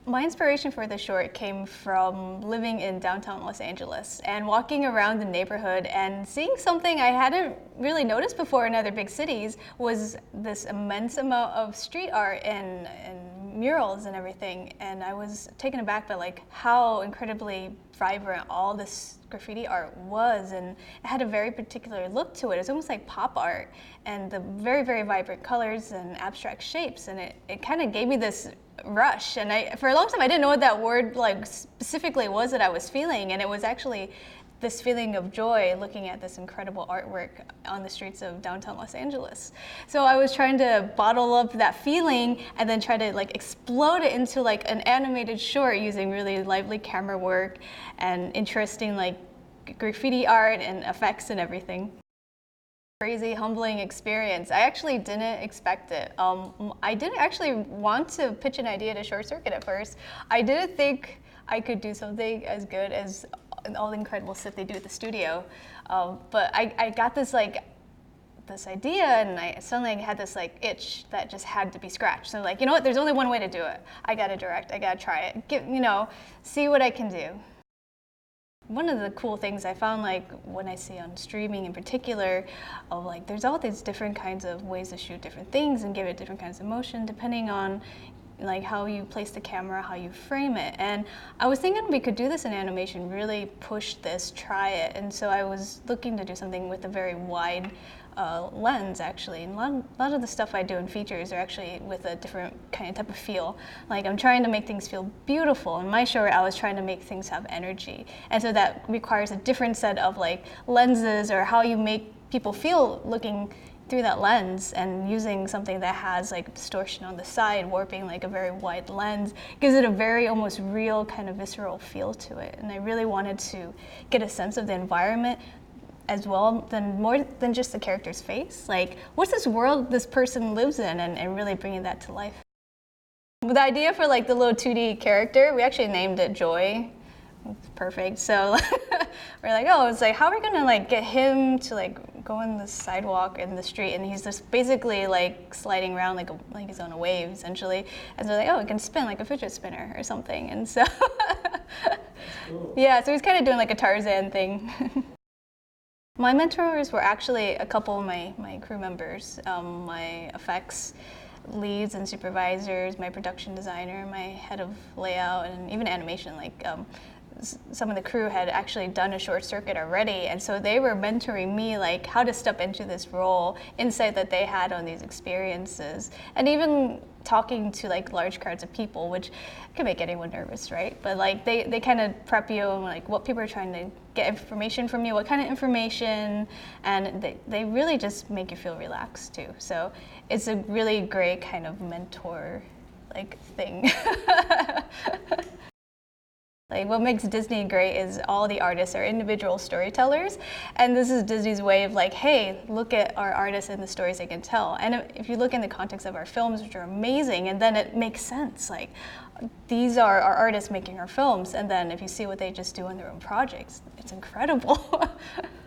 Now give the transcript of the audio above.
My inspiration for the short came from living in downtown Los Angeles and walking around the neighborhood and seeing something I hadn't really noticed before in other big cities was this immense amount of street art and murals and everything. And I was taken aback by like how incredibly vibrant all this graffiti art was, and it had a very particular look to it. It was almost like pop art, and the very, very vibrant colors and abstract shapes, and it kind of gave me this rush. And for a long time I didn't know what that word like specifically was that I was feeling, and it was actually this feeling of joy looking at this incredible artwork on the streets of downtown Los Angeles. So I was trying to bottle up that feeling and then try to like explode it into like an animated short using really lively camera work and interesting like graffiti art and effects and everything. Crazy, humbling experience. I actually didn't expect it. I didn't actually want to pitch an idea to Short Circuit at first. I didn't think I could do something as good as all the incredible stuff they do at the studio. But I got this idea, and I suddenly had this like itch that just had to be scratched. So like, you know what? There's only one way to do it. I gotta direct. I gotta try it. See what I can do. One of the cool things I found, like when I see on streaming in particular, of like there's all these different kinds of ways to shoot different things and give it different kinds of motion depending on like how you place the camera, how you frame it. And I was thinking we could do this in animation, really push this, try it. And so I was looking to do something with a very wide lens actually. And a lot of the stuff I do in features are actually with a different kind of type of feel. Like I'm trying to make things feel beautiful. In my short, I was trying to make things have energy. And so that requires a different set of like lenses, or how you make people feel looking through that lens, and using something that has like distortion on the side, warping like a very wide lens, gives it a very almost real kind of visceral feel to it. And I really wanted to get a sense of the environment as well, more than just the character's face. Like, what's this world this person lives in, and really bringing that to life. The idea for like the little 2D character, we actually named it Joy. It's perfect. So we're like, oh, it's like, how are we gonna like get him to like go on the sidewalk in the street, and he's just basically like sliding around like he's on a wave essentially. And so like, oh, it can spin like a fidget spinner or something. And so cool. Yeah, so he's kind of doing like a Tarzan thing. My mentors were actually a couple of my crew members, my effects leads and supervisors, my production designer, my head of layout, and even animation. Like some of the crew had actually done a Short Circuit already, and so they were mentoring me like how to step into this role, insight that they had on these experiences, and even talking to like large crowds of people, which can make anyone nervous, right? But like they kind of prep you on like what people are trying to get information from you, what kind of information, and they really just make you feel relaxed too. So it's a really great kind of mentor like thing. Like what makes Disney great is all the artists are individual storytellers, and this is Disney's way of like, hey, look at our artists and the stories they can tell. And if you look in the context of our films, which are amazing, and then it makes sense, like these are our artists making our films, and then if you see what they just do in their own projects, it's incredible.